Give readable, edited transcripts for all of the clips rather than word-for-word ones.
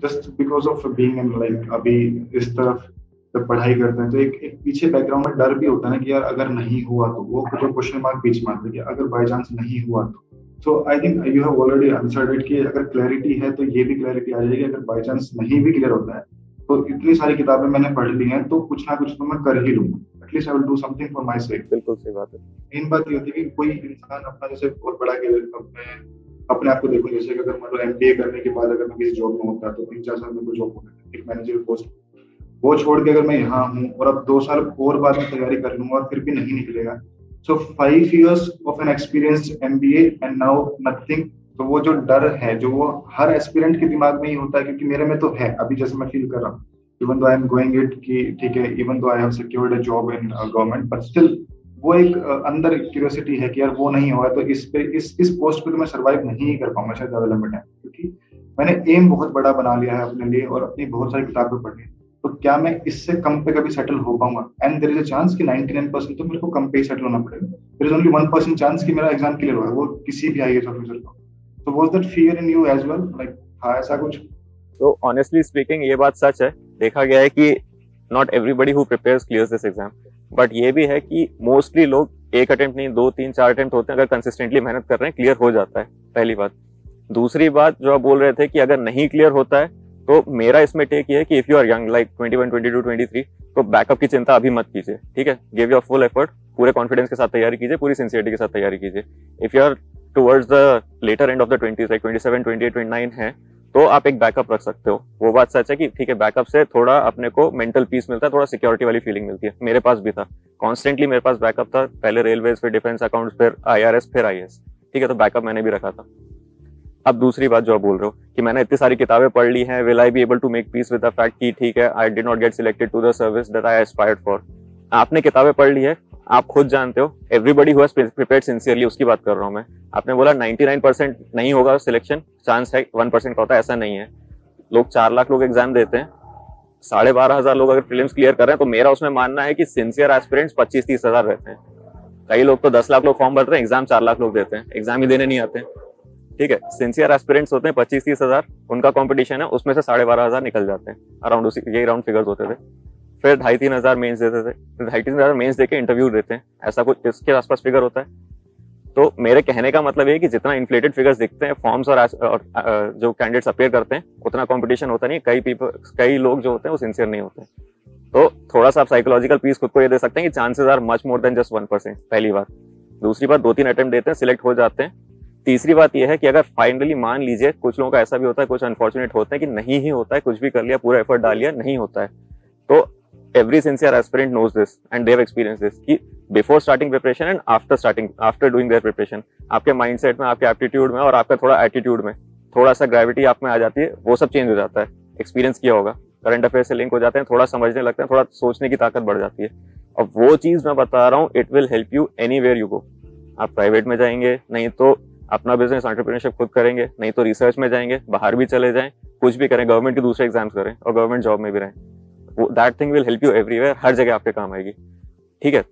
Just because of being in like अभी इस तरफ जब पढ़ाई करते हैं तो एक पीछे बैकग्राउंड में डर भी होता है ना कि यार अगर नहीं हुआ तो वो जो क्वेश्चन मार्क बीच में आता है कि अगर बाय चांस नहीं हुआ तो। So I think you have already answered it कि अगर क्लैरिटी है तो ये भी क्लैरिटी आ जाएगी, अगर बाय चांस नहीं भी क्लियर होता है तो इतनी सारी किताबें मैंने पढ़ ली हैं तो कुछ ना कुछ तो मैं कर ही लूंगा, at least I will do something for my sake. बिल्कुल सही बात है। मेन बात ये होती है कि कोई इंसान अपना जैसे बहुत बड़ा के अपने अपने आप को देखो, जैसे कि अगर मान लो एमबीए करने के बाद अगर मैं किसी जॉब में होता तो 3-4 साल में कोई जॉब होता है एक मैनेजर पोस्ट, वो छोड़ के अगर मैं यहाँ हूँ और अब 2 साल और बाद में तैयारी कर लूंगा और फिर भी नहीं निकलेगा, सो 5 years of an experience MBA and now nothing. तो वो जो डर है जो वो हर एस्पिरेंट के दिमाग में ही होता है, क्योंकि मेरे में तो है अभी जैसे मैं फील कर रहा हूँ, even though I am going it कि ठीक है, even though I have secured a job in government, but still वो एक अंदर क्यूरियोसिटी है कि यार वो नहीं होगा तो इस पे इस पोस्ट पे तो मैं सर्वाइव नहीं कर पाऊंगा शायद ज्यादा लंबे टाइम, क्योंकि मैंने एम बहुत बड़ा बना लिया है अपने लिए और अपनी बहुत सारी किताबें पढ़ी, तो क्या मैं इससे कम पे कभी सेटल हो पाऊंगा? And there is a chance कि 99% तो मेरे को कम पे ही सेटल होना पड़ेगा, देयर इज ओनली 1% चांस कि मेरा एग्जाम क्लियर होगा, वो किसी भी आईएएस ऑफिसर को। तो was that fear in you as well, like था ऐसा कुछ? तो ऑनेस्टली स्पीकिंग ये बात सच है, देखा गया है कि not everybody who prepares clears this exam, but ये भी है कि मोस्टली लोग एक अटेम्प्ट नहीं 2-3-4 अटेम्प्ट होते हैं, अगर कंसिस्टेंटली मेहनत कर रहे हैं क्लियर हो जाता है, पहली बात। दूसरी बात जो आप बोल रहे थे कि अगर नहीं क्लियर होता है तो मेरा इसमें टेक ये है कि if you are young like 21, 22, 23 तो बैकअप की चिंता अभी मत कीजिए, ठीक है। गिव योर फुल एफर्ट, पूरे कॉन्फिडेंस के साथ तैयारी कीजिए, पूरी सिंसियरिटी के साथ तैयारी कीजिए। If you are towards the latter end of the 20s like 27, 28, 29 है तो आप एक बैकअप रख सकते हो। वो बात सच है कि ठीक है, बैकअप से थोड़ा अपने को मेंटल पीस मिलता है, थोड़ा सिक्योरिटी वाली फीलिंग मिलती है। मेरे पास भी था, कॉन्स्टेंटली मेरे पास बैकअप था, पहले रेलवेज, फिर डिफेंस अकाउंट्स, फिर आईआरएस, फिर आईएएस, ठीक है। तो बैकअप मैंने भी रखा था। अब दूसरी बात जो आप बोल रहे हो कि मैंने इतनी सारी किताबें पढ़ ली हैं, will I be able to make peace with the fact कि ठीक है I did not get selected to the service that I aspired for. आपने किताबें पढ़ ली है, आप खुद जानते हो, everybody who has prepared sincerely उसकी बात कर रहा हूं मैं। आपने बोला 99% नहीं होगा सिलेक्शन, चांस है 1% का होता है, ऐसा नहीं है। लोग 4 लाख लोग एग्जाम देते हैं, 12,500 लोग अगर प्रीलिम्स क्लियर कर रहे हैं तो मेरा उसमें मानना है कि सिंसियर एस्पिरेंट्स 25-30 हजार रहते हैं। कई लोग तो 10 लाख लोग फॉर्म भरते हैं, एग्जाम 4 लाख लोग देते हैं, एग्जाम ही देने नहीं आते हैं, ठीक है। सिंसियर एस्पिरेंट्स होते हैं 25-30 हजार, उनका कंपटीशन है, उसमें से 12,500 निकल जाते हैं, अराउंड उसी यही राउंड फिगर्स होते थे। फिर 2,500-3 हजार मेंस देते थे, फिर 2,500-3 हजार मेंस देके इंटरव्यू देते हैं, ऐसा कुछ इसके आसपास फिगर होता है। तो मेरे कहने का मतलब ये है कि जितना इन्फ्लेटेड फिगर्स दिखते हैं फॉर्म्स और जो कैंडिडेट्स अपेयर करते हैं, उतना कंपटीशन होता नहीं। कई लोग जो होते हैं वो सिंसियर नहीं होते। तो थोड़ा सा आप साइकोलॉजिकल पीस खुद को ये दे सकते हैं कि chances are much more than just 1%, पहली बात। दूसरी बात, 2-3 अटेम्प्ट देते हैं, सिलेक्ट हो जाते हैं। तीसरी बात यह है कि अगर फाइनली मान लीजिए, कुछ लोगों का ऐसा भी होता है, कुछ अनफॉर्चुनेट होते हैं कि नहीं ही होता है, कुछ भी कर लिया, पूरा एफर्ट डाल लिया, नहीं होता है, तो every sincere aspirant knows this and they have experienced this कि before starting preparation and after doing their preparation आपके mindset में, आपके aptitude में और आपका थोड़ा attitude में थोड़ा सा gravity आप में आ जाती है, वो सब चेंज हो जाता है। एक्सपीरियंस किया होगा, करंट अफेयर से लिंक हो जाते हैं, थोड़ा समझने लगते हैं, थोड़ा सोचने की ताकत बढ़ जाती है। अब वो चीज मैं बता रहा हूँ, it will help you anywhere you go. आप प्राइवेट में जाएंगे, नहीं तो अपना बिजनेस एंटरप्रेन्योरशिप खुद करेंगे, नहीं तो रिसर्च में जाएंगे, बाहर भी चले जाएं, कुछ भी करें, गवर्नमेंट के दूसरे एग्जाम्स करें और गवर्नमेंट जॉब में भी रहें, that thing will help you everywhere, हर जगह आपके काम आएगी, ठीक है।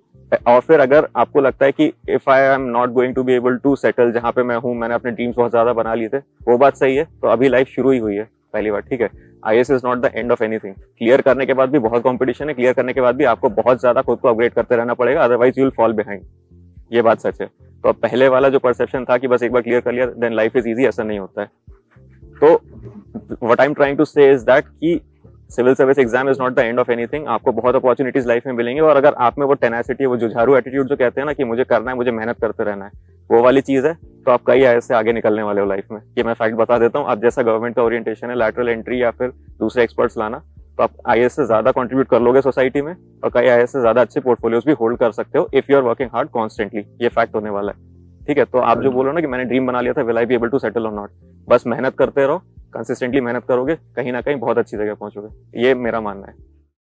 और फिर अगर आपको लगता है कि if I am not going to be able to settle जहां पे मैं हूं, मैंने अपने ड्रीम्स बहुत ज्यादा बना लिए थे, वो बात सही है, तो अभी लाइफ शुरू ही हुई है, पहली बात, ठीक है। IAS is not the end of anything. Clear करने के बाद भी बहुत कंपटीशन है, क्लियर करने के बाद भी आपको बहुत ज्यादा खुद को अपग्रेड करते रहना पड़ेगा, otherwise you will fall behind, ये बात सच है। तो अब पहले वाला जो परसेप्शन था कि बस एक बार क्लियर कर लिया देन लाइफ इज इजी, ऐसा नहीं होता है। तो what I am trying to say is that कि civil service exam is not the end of anything. आपको बहुत अपॉर्चुनिटीज लाइफ में मिलेंगे, और अगर आप में वो टेनासिटी, वो जुझारू एटीट्यूड जो कहते हैं ना कि मुझे करना है, मुझे मेहनत करते रहना है, वो वाली चीज है, तो आप कई आईएएस से आगे निकलने वाले हो लाइफ में। ये मैं फैक्ट बता देता हूँ। अब जैसा गवर्नमेंट का ओरिएंटेशन है लैटरल एंट्री या फिर दूसरे एक्सपर्ट्स लाना, तो आप आईएएस से ज्यादा कंट्रीब्यूट कर लोगे सोसाइटी में, और कई आईएएस से ज्यादा अच्छे पोर्टफोलियोज भी होल्ड कर सकते हो if you are working hard constantly. ये फैक्ट होने वाला है, ठीक है। तो आप जो बोलो ना कि मैंने ड्रीम बना लिया था, will I be able to settle और नॉट, बस मेहनत करते रहो, कंसिस्टेंटली मेहनत करोगे, कहीं ना कहीं बहुत अच्छी जगह पहुंचोगे, ये मेरा मानना है।